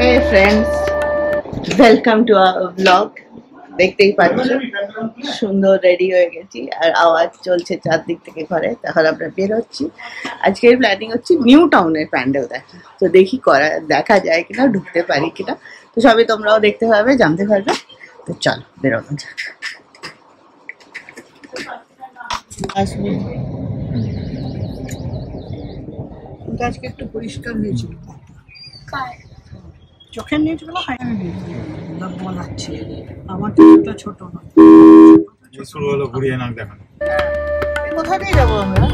Hey friends, welcome to our vlog. দেখতেই পাচ্ছ সুন্দর রেডি হয়ে গেছি আর আওয়াজ চলছে চারদিক থেকে ঘরে। তখন আমরা বের হচ্ছি। আজকের প্ল্যানিং হচ্ছে নিউ টাউনের প্যান্ডেল দেখা। তো দেখি দেখা যায় কিনা, ঢুকতে পারি কিনা। তো সবই তোমরাও দেখতে পারবে, জানতে পারবে। তো চলো বেরোনো যাক। আসবে আজকে একটু পরিষ্কার হয়েছিল, চোখের নিচে গুলো বলাচ্ছে। আমার চোখটা ছোট না, শুরু হলো ঘুরিয়ে নাক দেখানো। কোথা দিয়ে যাবো আমরা?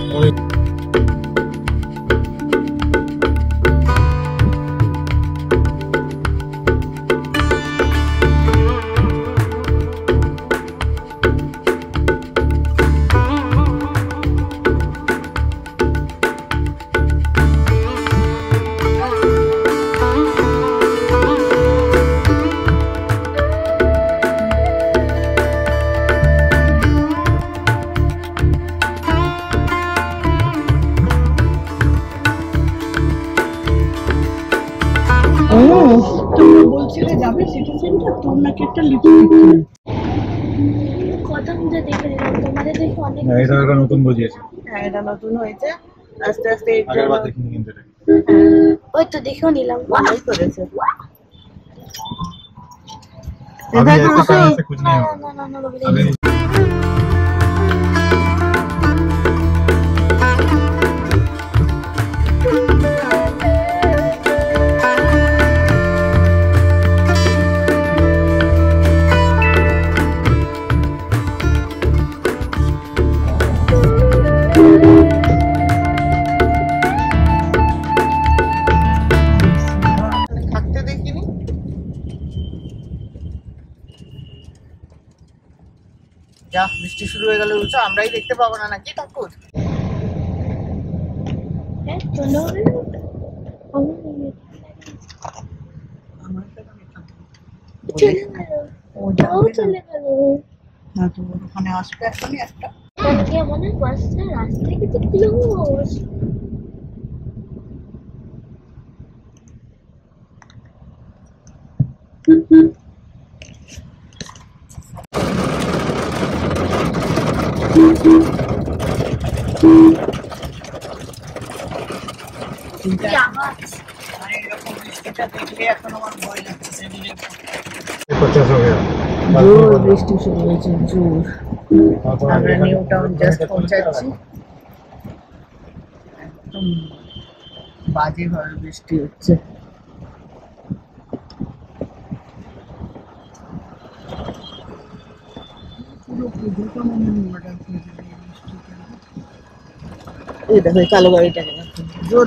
তোমরা বলছিলে যাবে সিটি সেন্টার, তোর নাকি একটা লিপস্টিক কথা মুঝে দেখে নিলাম তোমাদের দেখে অনেক। এটা নতুন বুঝিয়েছে। হ্যাঁ এটা নতুন হয়েছে, আস্তে আস্তে আগেরবার দেখিনি কিন্তু এটা। ওই তো দেখেও নিলাম, ভালোই করেছে। না না না না যা বৃষ্টি শুরু হয়ে গেলে উঠছো, আমরাই দেখতে পাবো না নাকি ঠাকুর? ওখানে আসবে এখনই একটা রাস্তায় কিছু ক্লোজ। বৃষ্টি শুরু হয়েছে জোর। আমরা নিউ টাউন জাস্ট পৌঁছাচ্ছি, একদম বাজে ভাবে বৃষ্টি হচ্ছে। এই দেখো কালো গাড়িটাকে জোর।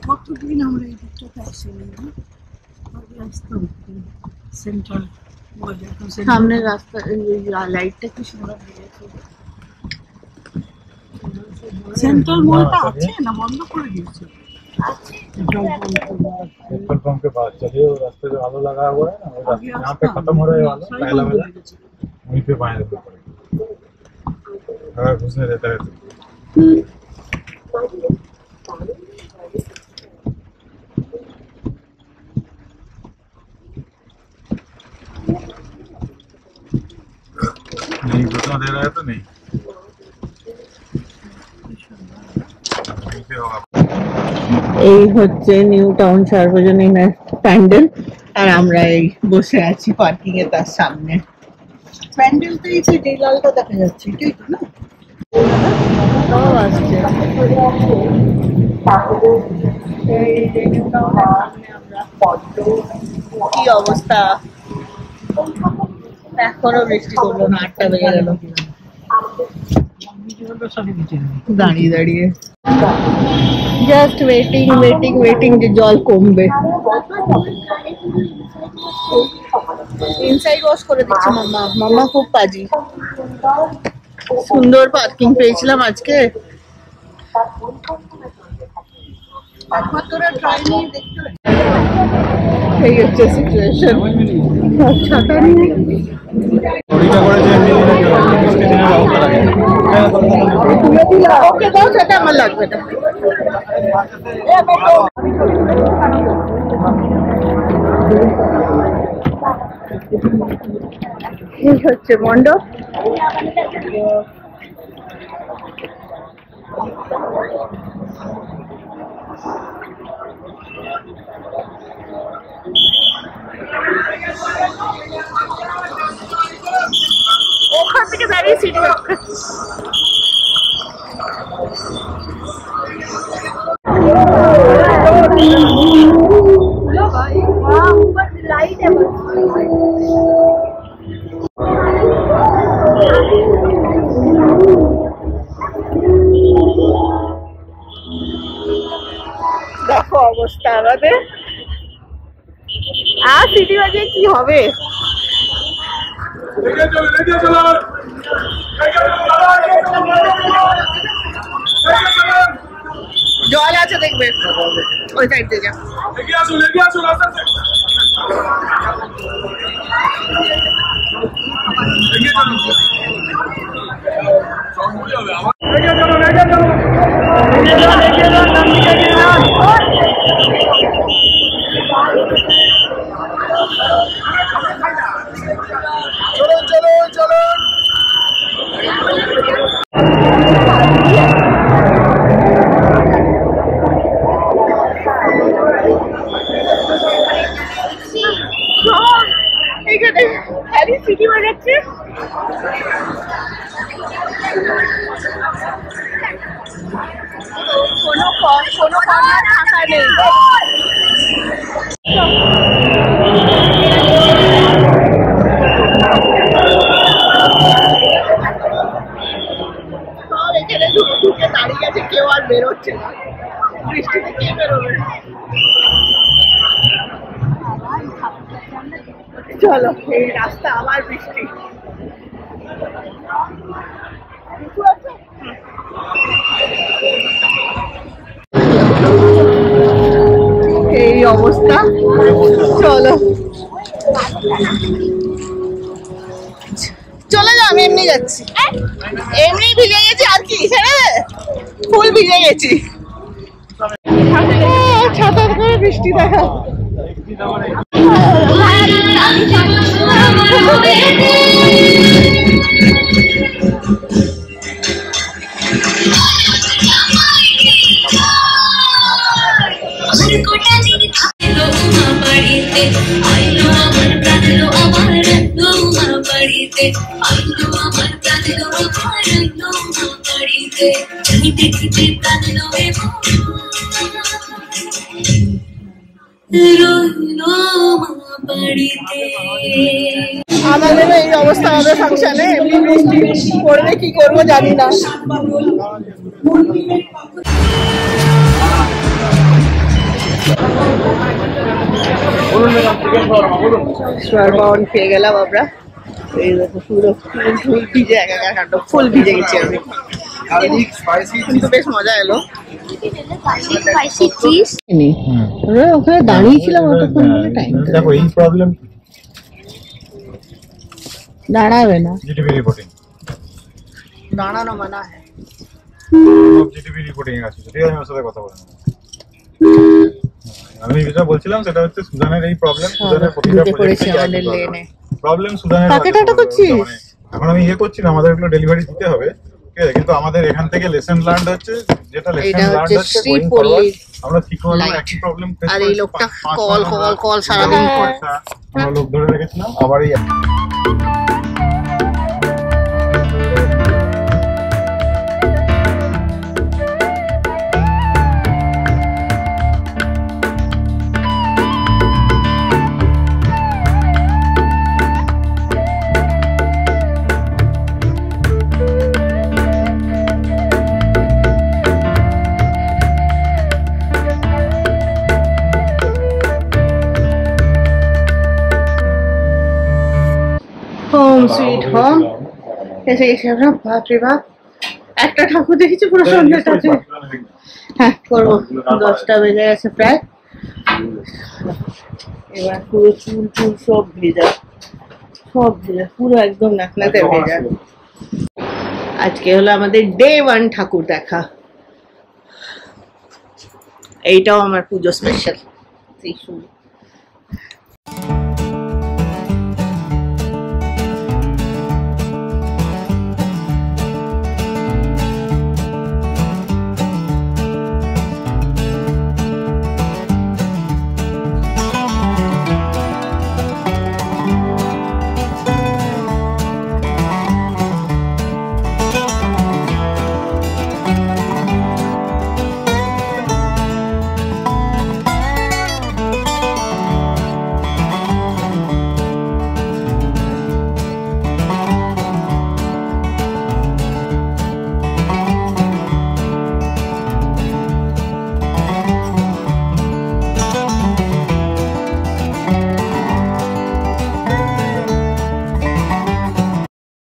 কতদিন আমরা এই দিকটাতে আসিনি, আসতাম সেন্ট্রাল। সামনের রাস্তা লাইটটা কি সুন্দর দিয়েছে। सेंट्रल मॉल का আছে না বন্ধ করে দিয়েছে? पेट्रोल पंप के पास चलिए, वो रास्ते पे आलू लगा हुआ है ना, वो रास्ते यहाँ पे खत्म हो रहा है वाला पहला वाला, वहीं पे बाएं देना पड़ेगा अगर घुसने देता है तो। नहीं घुसना दे रहा है तो नहीं এই হচ্ছে নিউ টাউন সার্বজনীনের প্যান্ডেল, আর আমরা এই বসে আছি পার্কিং এ তার সামনে। প্যান্ডেল তো এই যে লালটা দেখা যাচ্ছে, এটাই তো না? কি অবস্থা, এখনো বৃষ্টি করলো না, 8টা বেজে গেল। দাঁড়িয়ে দাঁড়িয়ে জাস্ট ওয়েটিং ওয়েটিং ওয়েটিং যে জল কমবে। ইনসাইড ওয়াশ করে দিচ্ছে মাম্মা। মাম্মা খুব পাজি। সুন্দর পার্কিং পেয়েছিলাম আজকে। এই হচ্ছে সিচুয়েশন। ছাতা নিয়ে ওকে দাও, সেটা আমার লাগবে না। এই হচ্ছে মণ্ডপ। ওখান থেকে দাঁড়িয়ে সিটি लाइट है। দেখো অবস্থা আমাদের, আর সিটি বাজে কি হবে। জল আছে দেখবে, ওই সাইড দিয়ে যা। চলুন চলুন চলুন। এখানে হ্যারি সিটি বাজাচ্ছে। কোনো কর্নার ফাঁকা নেই। সব এখানে ঢুকে দাঁড়িয়ে আছে, কেউ আর বেরোচ্ছে না। বৃষ্টিতে কে বেরোবে? চলো, এই রাস্তা আবার বৃষ্টি। এই অবস্থা, চলো চলে যাও। আমি এমনি যাচ্ছি, এমনি ভিজে গেছি আর কি, ছেড়ে ফুল ভিজে গেছি। ছাতা করে বৃষ্টি দেখা। আমাদের এই অবস্থা হবে ফাংশনে, এমনি বৃষ্টি পড়বে, কি করবো জানি না। পাউন্ড খেয়ে গেলাম আমরা। এই দেখো পুরো ফুল ভিজে, একা কাণ্ড, ফুল ভিজে গেছি আমি। কিন্তু বেশ মজা এলো। ওখানে দাঁড়িয়েছিলাম অতক্ষণ ধরে, টাইম দেখো। এই প্রবলেম দাঁড়াবে না, জিটিভি রিপোর্টিং দাঁড়ানো মানা है। জিটিভি রিপোর্টিং আছে, ঠিক আছে, আমার সাথে কথা বলেন। আমি যেটা বলছিলাম সেটা হচ্ছে সুদানের এই প্রবলেম, সুদানের প্রতিটা প্রজেক্টে আমাদের লেনে প্রবলেম। সুদানের প্যাকেটটা করছিস এখন, আমি করছি না, আমাদের এগুলো ডেলিভারি দিতে হবে, ঠিক আছে, কিন্তু আমাদের এখান থেকে লেসন লার্নড হচ্ছে, যেটা লেসন লার্নড হচ্ছে আমরা ঠিক হলো একই প্রবলেম ফেস করছি। আর এই লোকটা কল সারা দিন করছে, আমরা লোক ধরে রেখেছিলাম। আবার এই হোম সুইট হোম এসে গেছি আমরা। বাপরে বাপ, একটা ঠাকুর দেখেছি পুরো সন্ধ্যাটাতে। হ্যাঁ করবো, 10টা বেজে গেছে প্রায়। এবার পুরো চুল চুল সব ভেজা, পুরো একদম নাকনাতে ভেজা। আজকে হলো আমাদের ডে 1 ঠাকুর দেখা। এইটাও আমার পুজো স্পেশাল।